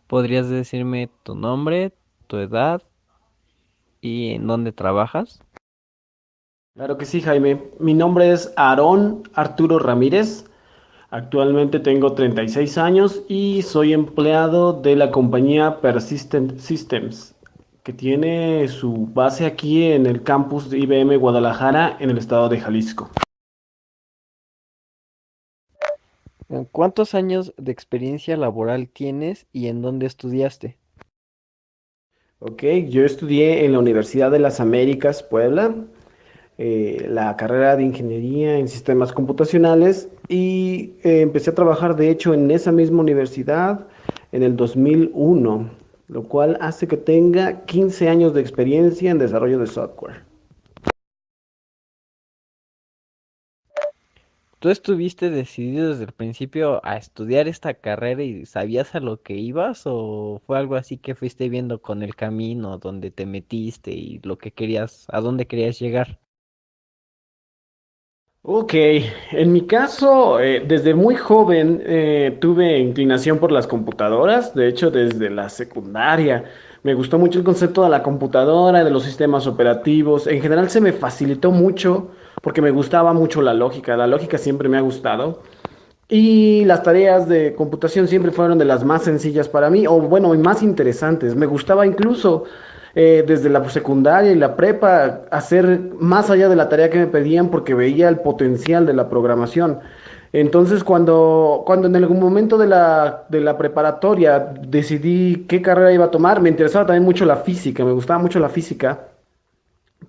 ¿Podrías decirme tu nombre, tu edad y en dónde trabajas? Claro que sí, Jaime. Mi nombre es Aarón Arturo Ramírez. Actualmente tengo 36 años y soy empleado de la compañía Persistent Systems, que tiene su base aquí en el campus de IBM Guadalajara, en el estado de Jalisco. ¿Cuántos años de experiencia laboral tienes y en dónde estudiaste? Ok, yo estudié en la Universidad de las Américas, Puebla, la carrera de Ingeniería en Sistemas Computacionales y empecé a trabajar, de hecho, en esa misma universidad en el 2001, lo cual hace que tenga 15 años de experiencia en desarrollo de software. ¿Tú estuviste decidido desde el principio a estudiar esta carrera y sabías a lo que ibas o fue algo así que fuiste viendo con el camino, donde te metiste y lo que querías, a dónde querías llegar? Ok, en mi caso, desde muy joven tuve inclinación por las computadoras, de hecho desde la secundaria. Me gustó mucho el concepto de la computadora, de los sistemas operativos. En general se me facilitó mucho porque me gustaba mucho la lógica siempre me ha gustado. Y las tareas de computación siempre fueron de las más sencillas para mí, o bueno, y más interesantes. Me gustaba incluso desde la secundaria y la prepa hacer más allá de la tarea que me pedían porque veía el potencial de la programación. Entonces, cuando en algún momento de la preparatoria decidí qué carrera iba a tomar, me interesaba también mucho la física, me gustaba mucho la física,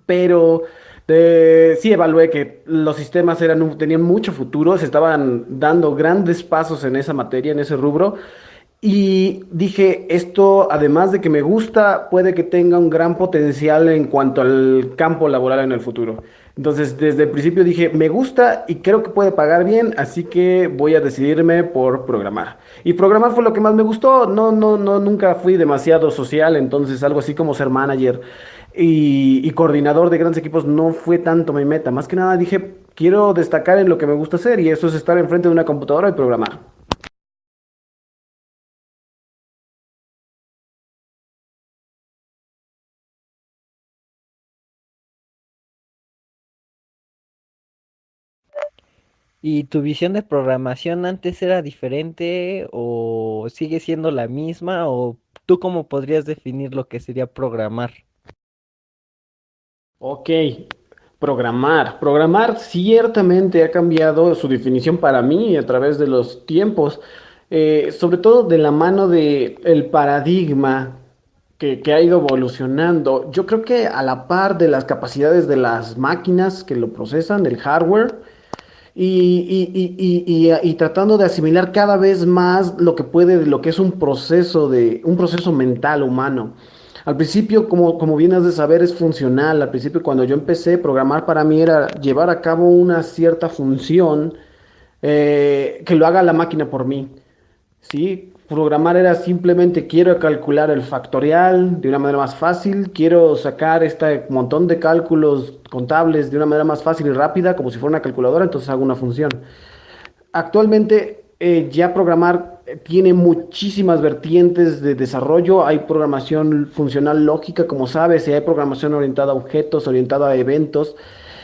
pero sí evalué que los sistemas tenían mucho futuro, se estaban dando grandes pasos en esa materia, en ese rubro, y dije, esto, además de que me gusta, puede que tenga un gran potencial en cuanto al campo laboral en el futuro. Entonces, desde el principio dije, me gusta y creo que puede pagar bien, así que voy a decidirme por programar. Y programar fue lo que más me gustó. No, nunca fui demasiado social, entonces algo así como ser manager y coordinador de grandes equipos no fue tanto mi meta. Más que nada dije, quiero destacar en lo que me gusta hacer y eso es estar enfrente de una computadora y programar. ¿Y tu visión de programación antes era diferente o sigue siendo la misma o tú cómo podrías definir lo que sería programar? Ok, programar. Programar ciertamente ha cambiado su definición para mí a través de los tiempos, sobre todo de la mano de el paradigma que ha ido evolucionando. Yo creo que a la par de las capacidades de las máquinas que lo procesan, del hardware, y tratando de asimilar cada vez más lo que puede, de lo que es un proceso mental humano. Al principio, como bien has de saber, es funcional. Al principio, cuando yo empecé, programar para mí era llevar a cabo una cierta función que lo haga la máquina por mí. ¿Sí? Programar era simplemente quiero calcular el factorial de una manera más fácil, quiero sacar este montón de cálculos contables de una manera más fácil y rápida, como si fuera una calculadora, entonces hago una función. Actualmente ya programar tiene muchísimas vertientes de desarrollo. Hay programación funcional lógica, como sabes, y hay programación orientada a objetos, orientada a eventos.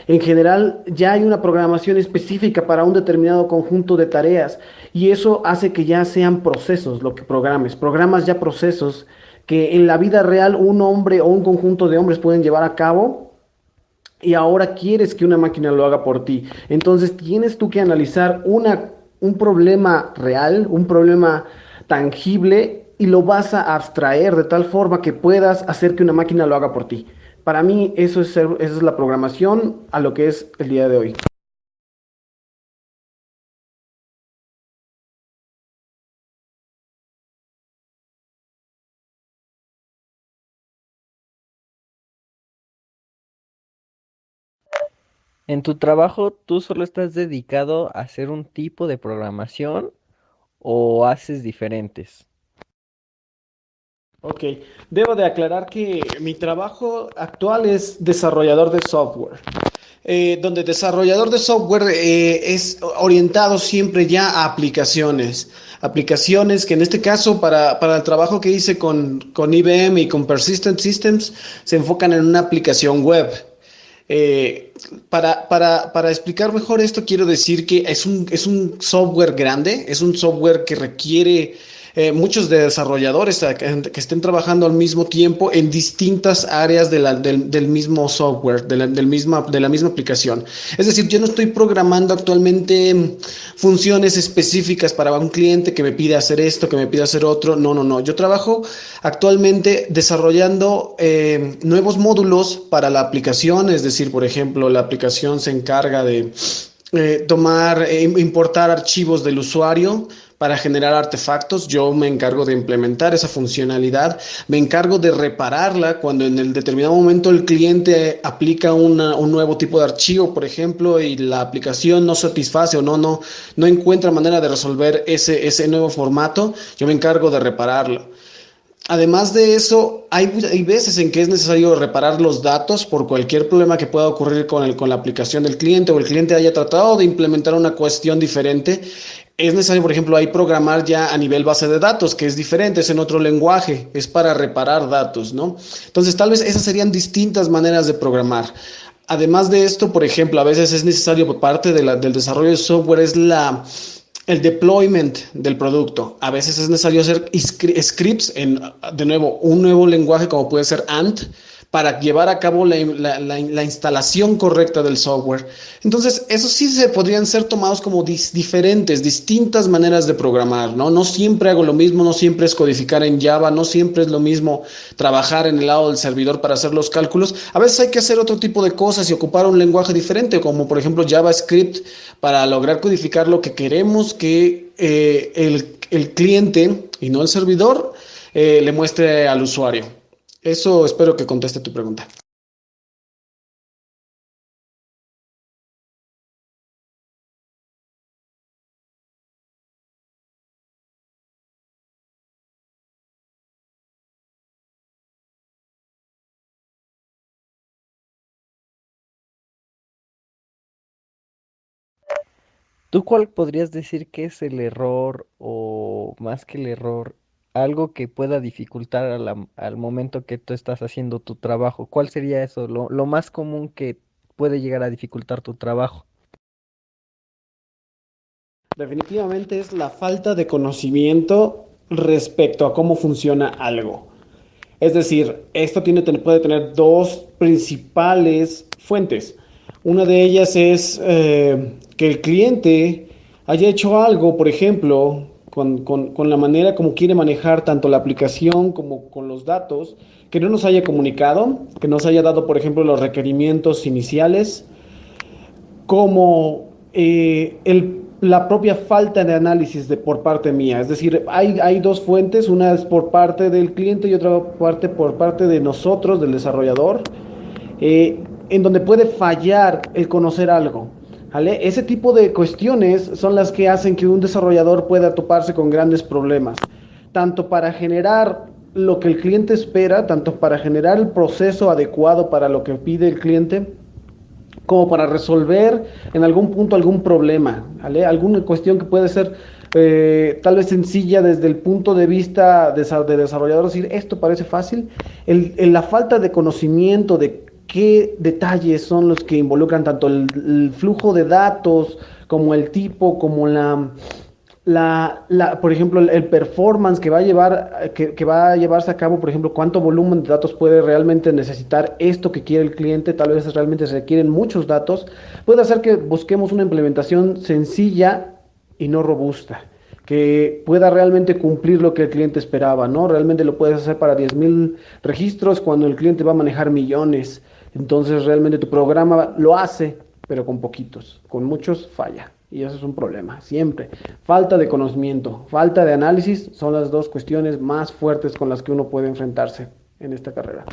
En general, ya hay una programación específica para un determinado conjunto de tareas y eso hace que ya sean procesos lo que programes. Programas ya procesos que en la vida real un hombre o un conjunto de hombres pueden llevar a cabo y ahora quieres que una máquina lo haga por ti. Entonces tienes tú que analizar un problema real, un problema tangible y lo vas a abstraer de tal forma que puedas hacer que una máquina lo haga por ti. Para mí esa es la programación a lo que es el día de hoy. ¿En tu trabajo tú solo estás dedicado a hacer un tipo de programación o haces diferentes? Ok, debo de aclarar que mi trabajo actual es desarrollador de software, donde desarrollador de software es orientado siempre ya a aplicaciones. Aplicaciones que en este caso para el trabajo que hice con IBM y con Persistent Systems se enfocan en una aplicación web. Eh, para explicar mejor esto, quiero decir que es un software grande, es un software que requiere muchos de desarrolladores que estén trabajando al mismo tiempo en distintas áreas del mismo software, de la misma aplicación. Es decir, yo no estoy programando actualmente funciones específicas para un cliente que me pide hacer esto, que me pide hacer otro. No, no, no. Yo trabajo actualmente desarrollando nuevos módulos para la aplicación, es decir, por ejemplo, la aplicación se encarga de importar archivos del usuario para generar artefactos. Yo me encargo de implementar esa funcionalidad, me encargo de repararla cuando en el determinado momento el cliente aplica un nuevo tipo de archivo, por ejemplo, y la aplicación no satisface o no encuentra manera de resolver ese nuevo formato. Yo me encargo de repararlo. Además de eso, hay veces en que es necesario reparar los datos por cualquier problema que pueda ocurrir con la aplicación del cliente o el cliente haya tratado de implementar una cuestión diferente. Es necesario, por ejemplo, ahí programar ya a nivel base de datos, que es diferente, es en otro lenguaje, es para reparar datos, ¿no? Entonces, tal vez esas serían distintas maneras de programar. Además de esto, por ejemplo, a veces es necesario por parte del desarrollo de software, el deployment del producto. A veces es necesario hacer scripts de nuevo, un nuevo lenguaje como puede ser Ant para llevar a cabo la instalación correcta del software. Entonces, eso sí se podrían ser tomados como diferentes, distintas maneras de programar, ¿no? No siempre hago lo mismo, no siempre es codificar en Java, no siempre es lo mismo trabajar en el lado del servidor para hacer los cálculos. A veces hay que hacer otro tipo de cosas y ocupar un lenguaje diferente, como por ejemplo JavaScript, para lograr codificar lo que queremos que el cliente y no el servidor le muestre al usuario. Eso espero que conteste tu pregunta. ¿Tú cuál podrías decir que es el error o más que el error, algo que pueda dificultar al momento que tú estás haciendo tu trabajo? ¿Cuál sería eso, lo más común que puede llegar a dificultar tu trabajo? Definitivamente es la falta de conocimiento respecto a cómo funciona algo. Es decir, puede tener dos principales fuentes. Una de ellas es que el cliente haya hecho algo, por ejemplo, con la manera como quiere manejar tanto la aplicación como con los datos, que no nos haya comunicado, que nos haya dado, por ejemplo, los requerimientos iniciales, como la propia falta de análisis por parte mía. Es decir, hay dos fuentes, una es por parte del cliente y otra parte por parte de nosotros, del desarrollador, en donde puede fallar el conocer algo. ¿Vale? Ese tipo de cuestiones son las que hacen que un desarrollador pueda toparse con grandes problemas, tanto para generar lo que el cliente espera, tanto para generar el proceso adecuado para lo que pide el cliente, como para resolver en algún punto algún problema, ¿vale? Alguna cuestión que puede ser tal vez sencilla desde el punto de vista de desarrollador, decir, esto parece fácil, la falta de conocimiento de qué detalles son los que involucran tanto el flujo de datos, como el tipo, como por ejemplo, el performance que va a llevar, que va a llevarse a cabo, por ejemplo, cuánto volumen de datos puede realmente necesitar esto que quiere el cliente, tal vez realmente se requieren muchos datos, puede hacer que busquemos una implementación sencilla y no robusta, que pueda realmente cumplir lo que el cliente esperaba, ¿no? Realmente lo puedes hacer para 10,000 registros cuando el cliente va a manejar millones. Entonces, realmente tu programa lo hace, pero con poquitos, con muchos falla. Y eso es un problema, siempre. Falta de conocimiento, falta de análisis son las dos cuestiones más fuertes con las que uno puede enfrentarse en esta carrera.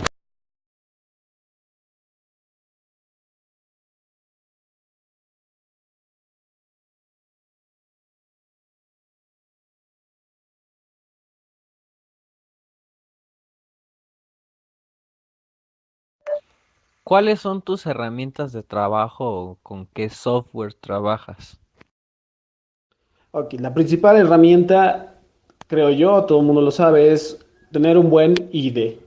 ¿Cuáles son tus herramientas de trabajo o con qué software trabajas? Ok, la principal herramienta, creo yo, todo el mundo lo sabe, es tener un buen IDE,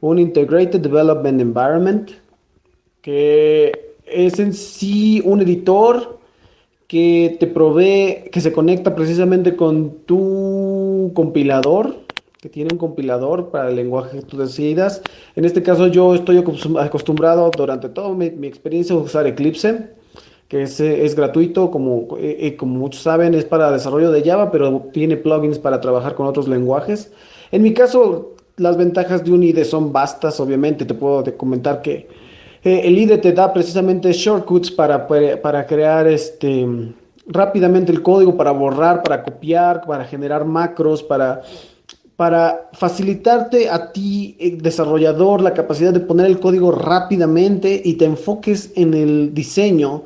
un Integrated Development Environment, que es en sí un editor que te provee, que se conecta precisamente con tu compilador, que tiene un compilador para el lenguaje que tú decidas. En este caso yo estoy acostumbrado durante toda mi experiencia a usar Eclipse, que es gratuito, como muchos saben, es para desarrollo de Java, pero tiene plugins para trabajar con otros lenguajes. En mi caso, las ventajas de un IDE son vastas, obviamente. Te puedo comentar que el IDE te da precisamente shortcuts para crear rápidamente el código, para borrar, para copiar, para generar macros, para facilitarte a ti, desarrollador, la capacidad de poner el código rápidamente y te enfoques en el diseño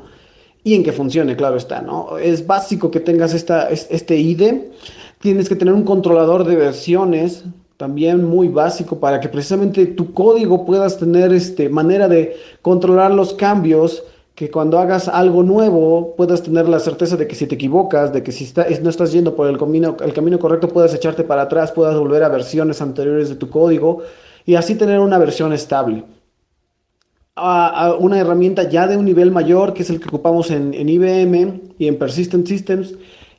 y en que funcione, claro está, ¿no? Es básico que tengas este IDE. Tienes que tener un controlador de versiones, también muy básico, para que precisamente tu código puedas tener manera de controlar los cambios, que cuando hagas algo nuevo puedas tener la certeza de que si te equivocas, de que si no estás yendo por el camino correcto, puedas echarte para atrás, puedas volver a versiones anteriores de tu código y así tener una versión estable a una herramienta ya de un nivel mayor, que es el que ocupamos en IBM y en Persistent Systems,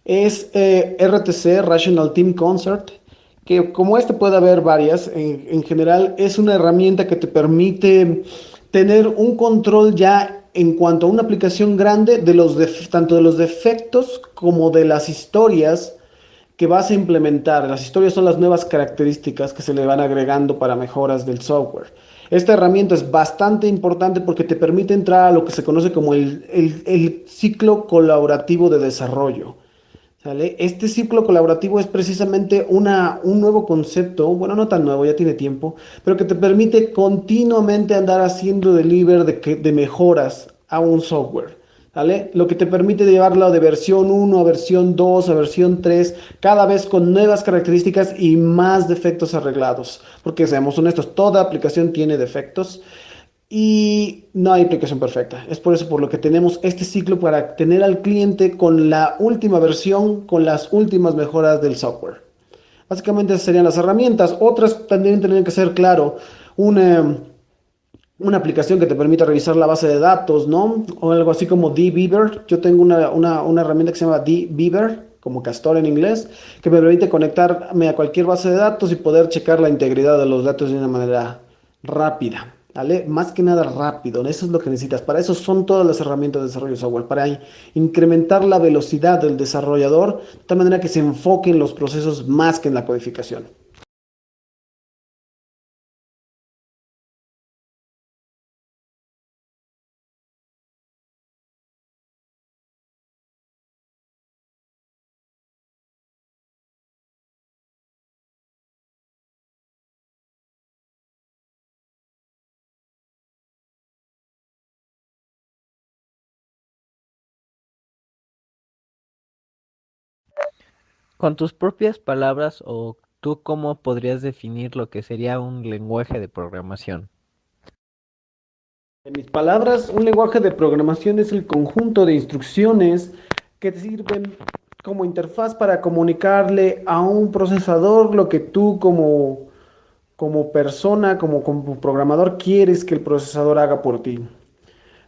es RTC, Rational Team Concert, que como este puede haber varias, en general es una herramienta que te permite tener un control ya en cuanto a una aplicación grande de tanto de los defectos como de las historias que vas a implementar. Las historias son las nuevas características que se le van agregando para mejoras del software. Esta herramienta es bastante importante porque te permite entrar a lo que se conoce como el ciclo colaborativo de desarrollo. ¿Sale? Este ciclo colaborativo es precisamente un nuevo concepto, bueno, no tan nuevo, ya tiene tiempo, pero que te permite continuamente andar haciendo deliver de mejoras a un software. ¿Sale? Lo que te permite llevarlo de versión 1 a versión 2 a versión 3 cada vez con nuevas características y más defectos arreglados. Porque seamos honestos, toda aplicación tiene defectos. Y no hay aplicación perfecta. Es por eso por lo que tenemos este ciclo para tener al cliente con la última versión, con las últimas mejoras del software. Básicamente esas serían las herramientas. Otras también tendrían que ser, claro, una, una aplicación que te permita revisar la base de datos, ¿no? O algo así como dbeaver. Yo tengo una herramienta que se llama dbeaver, como castor en inglés, que me permite conectarme a cualquier base de datos y poder checar la integridad de los datos de una manera rápida. ¿Vale? Más que nada rápido, eso es lo que necesitas. Para eso son todas las herramientas de desarrollo de software, para incrementar la velocidad del desarrollador, de tal manera que se enfoque en los procesos más que en la codificación. Con tus propias palabras o tú cómo podrías definir lo que sería un lenguaje de programación. En mis palabras, un lenguaje de programación es el conjunto de instrucciones que te sirven como interfaz para comunicarle a un procesador lo que tú como persona, como programador, quieres que el procesador haga por ti.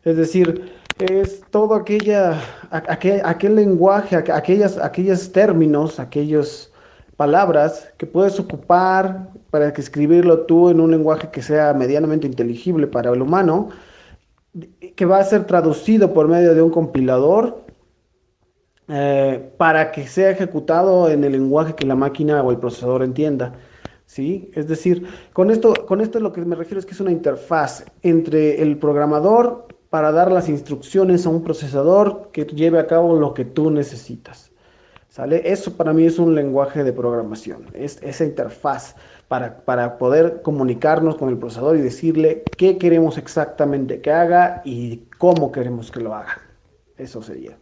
Es decir, es todo aquel lenguaje, aquellos términos, aquellas palabras que puedes ocupar para que escribirlo tú en un lenguaje que sea medianamente inteligible para el humano, que va a ser traducido por medio de un compilador para que sea ejecutado en el lenguaje que la máquina o el procesador entienda. ¿Sí? Es decir, con esto lo que me refiero es que es una interfaz entre el programador para dar las instrucciones a un procesador que lleve a cabo lo que tú necesitas. ¿Sale? Eso para mí es un lenguaje de programación, es esa interfaz para poder comunicarnos con el procesador y decirle qué queremos exactamente que haga y cómo queremos que lo haga. Eso sería.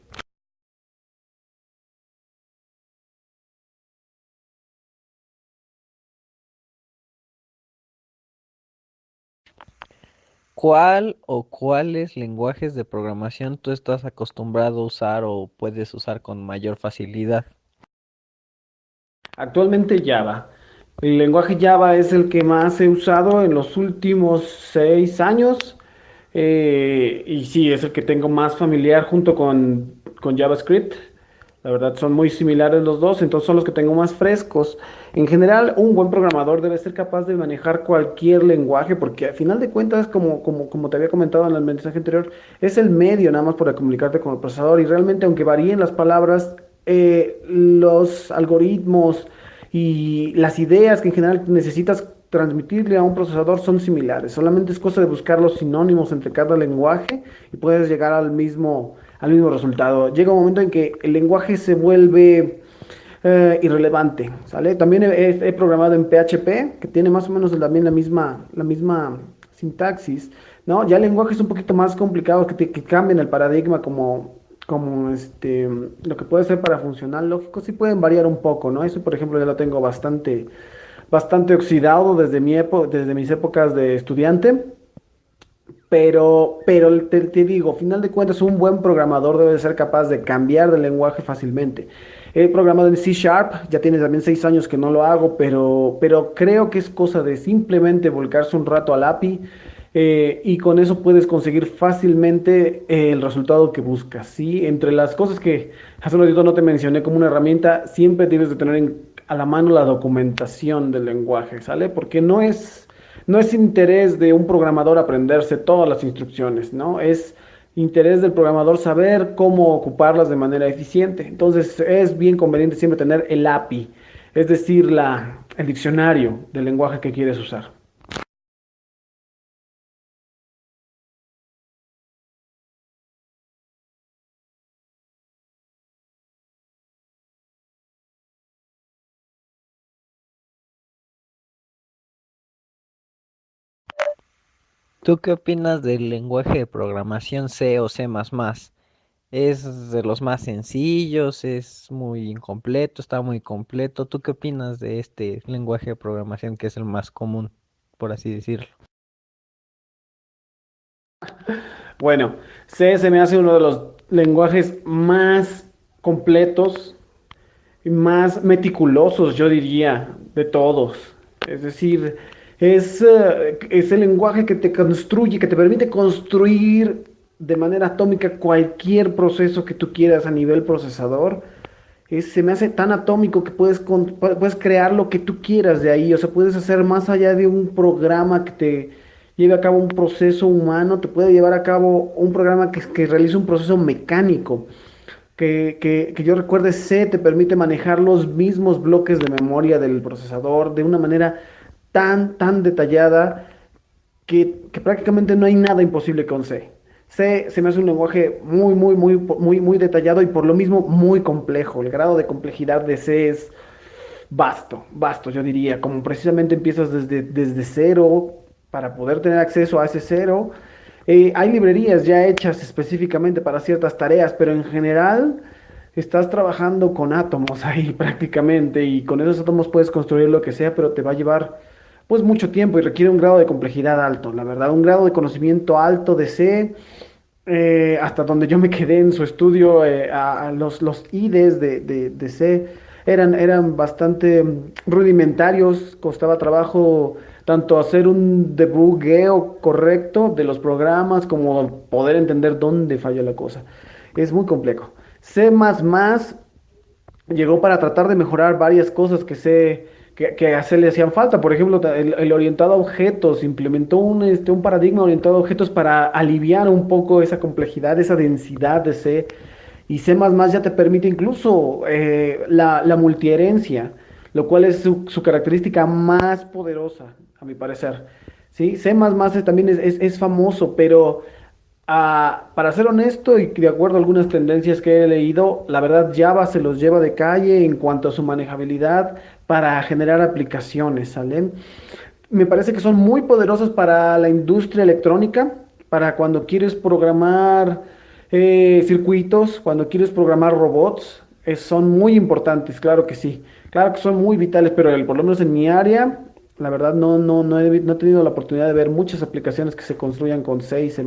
¿Cuál o cuáles lenguajes de programación tú estás acostumbrado a usar o puedes usar con mayor facilidad? Actualmente Java. El lenguaje Java es el que más he usado en los últimos 6 años. Y sí, es el que tengo más familiar junto con JavaScript. La verdad son muy similares los dos, entonces son los que tengo más frescos. En general, un buen programador debe ser capaz de manejar cualquier lenguaje, porque al final de cuentas, como te había comentado en el mensaje anterior, es el medio nada más para comunicarte con el procesador. Y realmente, aunque varíen las palabras, los algoritmos y las ideas que en general necesitas transmitirle a un procesador son similares. Solamente es cosa de buscar los sinónimos entre cada lenguaje y puedes llegar al mismo resultado. Llega un momento en que el lenguaje se vuelve irrelevante, ¿sale? También he programado en PHP, que tiene más o menos también la misma sintaxis, ¿no? Ya lenguajes un poquito más complicados que cambian el paradigma como lo que puede ser para funcional lógico, sí pueden variar un poco, ¿no? Eso, por ejemplo, ya lo tengo bastante oxidado desde mis épocas de estudiante. Pero te digo, final de cuentas, un buen programador debe ser capaz de cambiar de lenguaje fácilmente. He programado en C Sharp, ya tiene también 6 años que no lo hago, pero creo que es cosa de simplemente volcarse un rato al API, y con eso puedes conseguir fácilmente el resultado que buscas, ¿sí? Entre las cosas que hace un ratito no te mencioné como una herramienta, siempre debes de tener a la mano la documentación del lenguaje, ¿sale? Porque no es interés de un programador aprenderse todas las instrucciones, ¿no? Es interés del programador saber cómo ocuparlas de manera eficiente. Entonces es bien conveniente siempre tener el API, es decir, el diccionario del lenguaje que quieres usar. ¿Tú qué opinas del lenguaje de programación C o C++? ¿Es de los más sencillos? ¿Es muy incompleto? ¿Está muy completo? ¿Tú qué opinas de este lenguaje de programación que es el más común, por así decirlo? Bueno, C se me hace uno de los lenguajes más completos y más meticulosos, yo diría, de todos. Es decir, es el lenguaje que te construye, que te permite construir de manera atómica cualquier proceso que tú quieras a nivel procesador. Se me hace tan atómico que puedes crear lo que tú quieras de ahí. O sea, puedes hacer más allá de un programa que te lleve a cabo un proceso humano, te puede llevar a cabo un programa que realice un proceso mecánico que yo recuerde, C te permite manejar los mismos bloques de memoria del procesador de una manera tan detallada que prácticamente no hay nada imposible con C. C se me hace un lenguaje muy detallado y por lo mismo muy complejo. El grado de complejidad de C es vasto, yo diría. Como precisamente empiezas desde cero para poder tener acceso a ese cero. Hay librerías ya hechas específicamente para ciertas tareas, pero en general estás trabajando con átomos ahí prácticamente y con esos átomos puedes construir lo que sea, pero te va a llevar pues mucho tiempo y requiere un grado de complejidad alto, la verdad, un grado de conocimiento alto de C. Hasta donde yo me quedé en su estudio, a los IDEs de C eran bastante rudimentarios, costaba trabajo tanto hacer un debugueo correcto de los programas como poder entender dónde falla la cosa. Es muy complejo. C++ llegó para tratar de mejorar varias cosas que a C le hacían falta. Por ejemplo, el orientado a objetos, implementó un paradigma orientado a objetos para aliviar un poco esa complejidad, esa densidad de C. Y C++ ya te permite incluso la multiherencia, lo cual es su característica más poderosa, a mi parecer. ¿Sí? C++ también es famoso, pero para ser honesto y de acuerdo a algunas tendencias que he leído, la verdad Java se los lleva de calle en cuanto a su manejabilidad para generar aplicaciones, ¿sale? Me parece que son muy poderosos para la industria electrónica, para cuando quieres programar circuitos, cuando quieres programar robots, son muy importantes, claro que sí. Claro que son muy vitales, pero por lo menos en mi área La verdad no he tenido la oportunidad de ver muchas aplicaciones que se construyan con C y C++.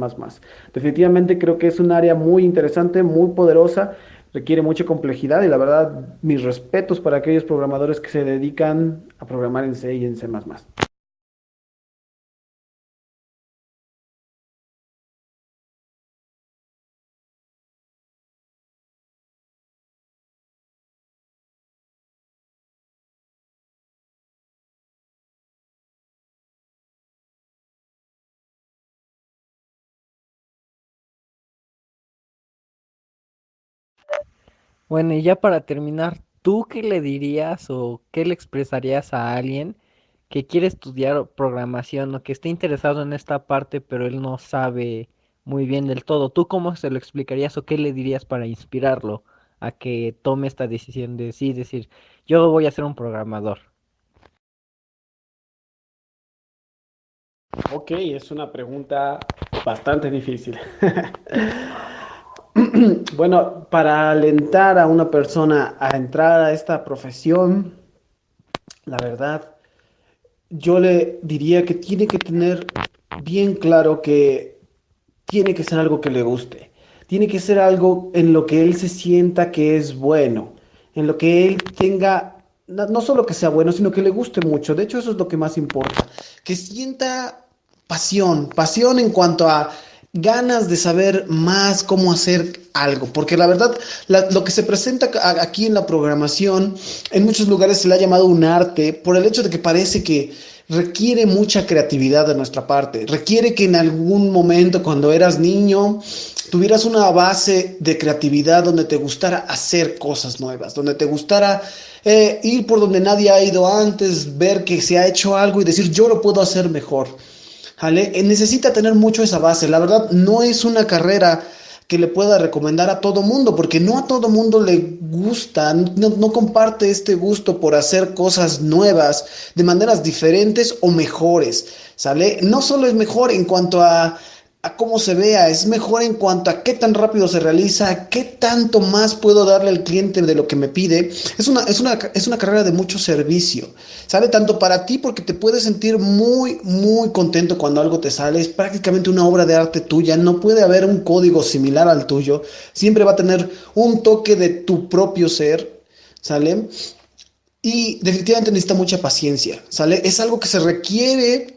Definitivamente creo que es un área muy interesante, muy poderosa, requiere mucha complejidad y la verdad mis respetos para aquellos programadores que se dedican a programar en C y en C++. Bueno, y ya para terminar, ¿tú qué le dirías o qué le expresarías a alguien que quiere estudiar programación o que esté interesado en esta parte, pero él no sabe muy bien del todo? ¿Tú cómo se lo explicarías o qué le dirías para inspirarlo a que tome esta decisión de sí, decir, yo voy a ser un programador? Ok, es una pregunta bastante difícil. Bueno, para alentar a una persona a entrar a esta profesión, la verdad, yo le diría que tiene que tener bien claro que tiene que ser algo que le guste. Tiene que ser algo en lo que él se sienta que es bueno, en lo que él tenga, no solo que sea bueno, sino que le guste mucho. De hecho, eso es lo que más importa. Que sienta pasión en cuanto a ganas de saber más cómo hacer algo, porque la verdad, lo que se presenta aquí en la programación, en muchos lugares se le ha llamado un arte por el hecho de que parece que requiere mucha creatividad de nuestra parte, requiere que en algún momento cuando eras niño tuvieras una base de creatividad donde te gustara hacer cosas nuevas, donde te gustara ir por donde nadie ha ido antes, ver que se ha hecho algo y decir yo lo puedo hacer mejor. ¿Vale? Necesita tener mucho esa base. La verdad, no es una carrera que le pueda recomendar a todo mundo, porque no a todo mundo le gusta, no comparte este gusto por hacer cosas nuevas, de maneras diferentes o mejores, ¿sale? No solo es mejor en cuanto a cómo se vea, es mejor en cuanto a qué tan rápido se realiza, qué tanto más puedo darle al cliente de lo que me pide. Es una carrera de mucho servicio, ¿sale? Tanto para ti porque te puedes sentir muy contento cuando algo te sale, es prácticamente una obra de arte tuya, no puede haber un código similar al tuyo, siempre va a tener un toque de tu propio ser, ¿sale? Y definitivamente necesita mucha paciencia, ¿sale? Es algo que se requiere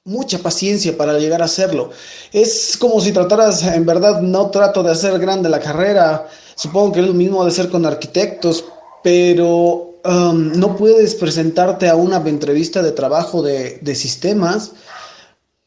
mucha paciencia para llegar a hacerlo. Es como si trataras, en verdad, no trato de hacer grande la carrera, supongo que es lo mismo de ser con arquitectos, pero no puedes presentarte a una entrevista de trabajo de sistemas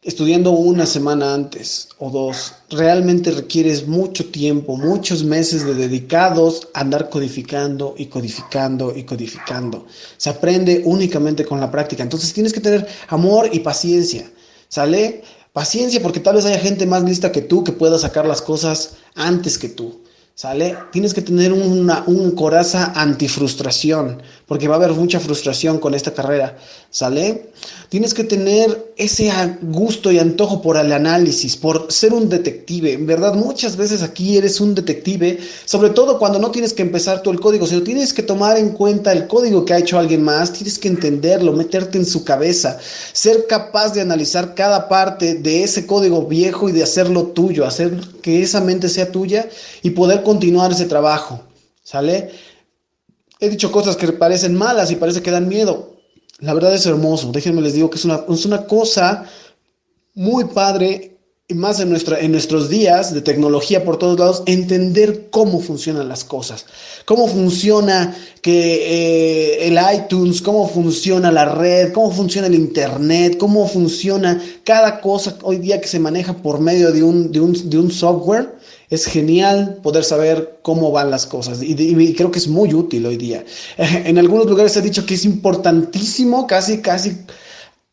estudiando una semana antes o dos. Realmente requieres mucho tiempo, muchos meses de dedicados a andar codificando y codificando y codificando. Se aprende únicamente con la práctica. Entonces tienes que tener amor y paciencia. ¿Sale? Paciencia porque tal vez haya gente más lista que tú que pueda sacar las cosas antes que tú. ¿Sale? Tienes que tener un coraza antifrustración, porque va a haber mucha frustración con esta carrera. ¿Sale? Tienes que tener ese gusto y antojo por el análisis, por ser un detective. En verdad, muchas veces aquí eres un detective, sobre todo cuando no tienes que empezar tú el código, sino tienes que tomar en cuenta el código que ha hecho alguien más, tienes que entenderlo, meterte en su cabeza, ser capaz de analizar cada parte de ese código viejo y de hacerlo tuyo, hacer que esa mente sea tuya y poder continuar ese trabajo. ¿Sale? He dicho cosas que parecen malas y parece que dan miedo. La verdad es hermoso. Déjenme les digo que es una cosa muy padre, y más en nuestros días de tecnología por todos lados, entender cómo funcionan las cosas, cómo funciona el iTunes, cómo funciona la red, cómo funciona el Internet, cómo funciona cada cosa hoy día que se maneja por medio de un software. Es genial poder saber cómo van las cosas y creo que es muy útil hoy día. En algunos lugares se ha dicho que es importantísimo, casi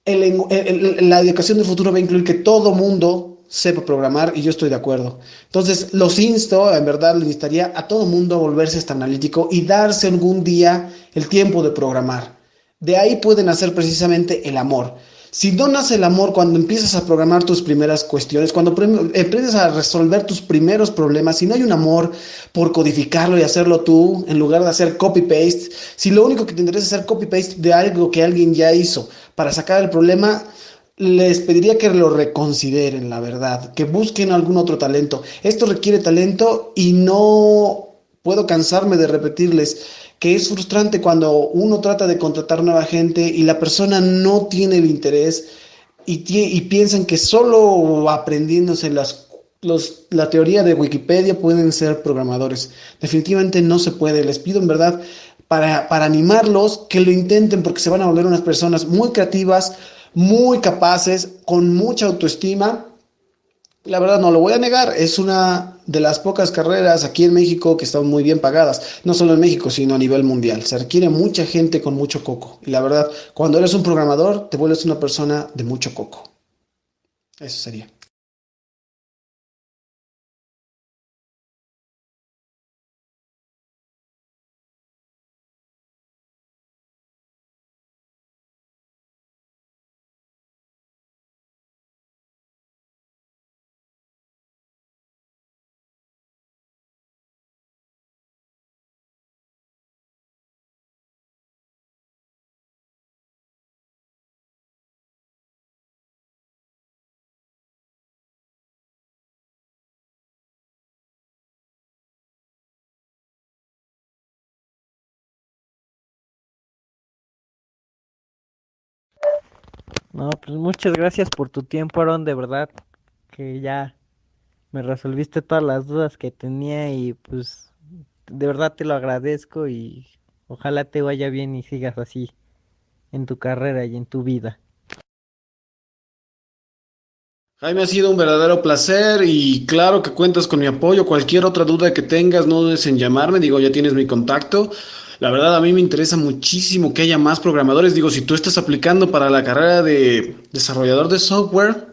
la educación del futuro va a incluir que todo mundo sepa programar y yo estoy de acuerdo. Entonces, los insto, en verdad, le instaría a todo mundo a volverse este analítico y darse algún día el tiempo de programar. De ahí pueden hacer precisamente el amor. Si no nace el amor cuando empiezas a programar tus primeras cuestiones, cuando empiezas a resolver tus primeros problemas, si no hay un amor por codificarlo y hacerlo tú, en lugar de hacer copy-paste, si lo único que te interesa es hacer copy-paste de algo que alguien ya hizo para sacar el problema, les pediría que lo reconsideren, la verdad, que busquen algún otro talento. Esto requiere talento y no puedo cansarme de repetirles que es frustrante cuando uno trata de contratar nueva gente y la persona no tiene el interés y piensan que solo aprendiéndose la teoría de Wikipedia pueden ser programadores. Definitivamente no se puede. Les pido en verdad para animarlos que lo intenten porque se van a volver unas personas muy creativas, muy capaces, con mucha autoestima. La verdad no lo voy a negar, es una de las pocas carreras aquí en México que están muy bien pagadas, no solo en México, sino a nivel mundial. Se requiere mucha gente con mucho coco. Y la verdad, cuando eres un programador, te vuelves una persona de mucho coco. Eso sería. No, pues muchas gracias por tu tiempo, Aaron, de verdad que ya me resolviste todas las dudas que tenía y pues de verdad te lo agradezco y ojalá te vaya bien y sigas así en tu carrera y en tu vida. Jaime, ha sido un verdadero placer y claro que cuentas con mi apoyo. Cualquier otra duda que tengas, no dudes en llamarme. Digo, ya tienes mi contacto. La verdad, a mí me interesa muchísimo que haya más programadores. Digo, si tú estás aplicando para la carrera de desarrollador de software,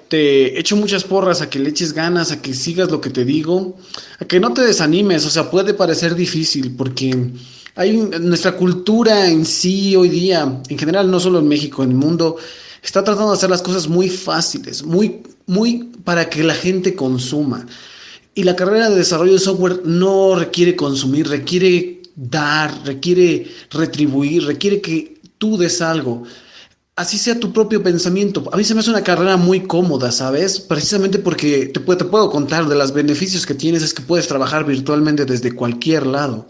te echo muchas porras a que le eches ganas, a que sigas lo que te digo, a que no te desanimes. O sea, puede parecer difícil porque nuestra cultura en sí hoy día, en general, no solo en México, en el mundo, está tratando de hacer las cosas muy fáciles, muy para que la gente consuma. Y la carrera de desarrollo de software no requiere consumir, requiere dar, requiere retribuir, requiere que tú des algo, así sea tu propio pensamiento. A mí se me hace una carrera muy cómoda, ¿sabes? Precisamente porque te puedo contar de los beneficios que tienes, es que puedes trabajar virtualmente desde cualquier lado.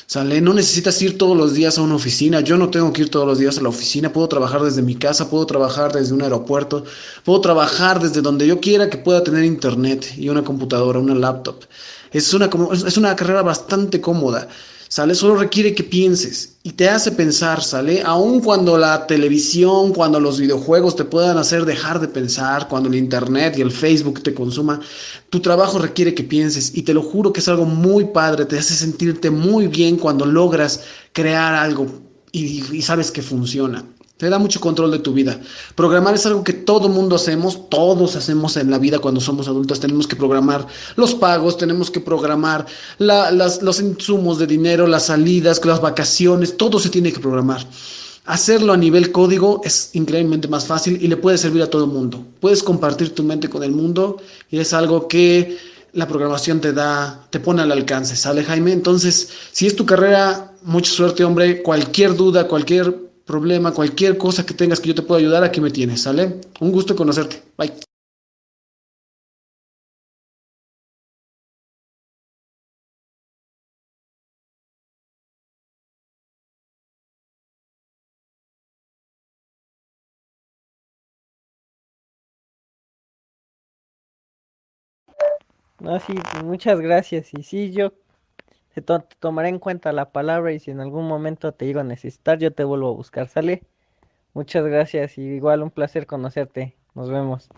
¿Sale? No necesitas ir todos los días a una oficina. Yo no tengo que ir todos los días a la oficina. Puedo trabajar desde mi casa, puedo trabajar desde un aeropuerto, puedo trabajar desde donde yo quiera que pueda tener internet y una computadora, una laptop. Es una carrera bastante cómoda. ¿Sale? Solo requiere que pienses y te hace pensar, ¿sale? Aun cuando la televisión, cuando los videojuegos te puedan hacer dejar de pensar, cuando el internet y el Facebook te consuma, tu trabajo requiere que pienses y te lo juro que es algo muy padre, te hace sentirte muy bien cuando logras crear algo y sabes que funciona. Te da mucho control de tu vida. Programar es algo que todo mundo hacemos, todos hacemos en la vida cuando somos adultos. Tenemos que programar los pagos, tenemos que programar los insumos de dinero, las salidas, las vacaciones, todo se tiene que programar. Hacerlo a nivel código es increíblemente más fácil y le puede servir a todo el mundo. Puedes compartir tu mente con el mundo y es algo que la programación te da, te pone al alcance, ¿sale, Jaime? Entonces, si es tu carrera, mucha suerte, hombre. Cualquier duda, cualquier problema, cualquier cosa que tengas que yo te pueda ayudar, aquí me tienes, ¿sale? Un gusto conocerte. Bye. No, sí, pues muchas gracias y sí, yo te tomaré en cuenta la palabra y si en algún momento te llego a necesitar, yo te vuelvo a buscar, ¿sale? Muchas gracias y igual un placer conocerte. Nos vemos.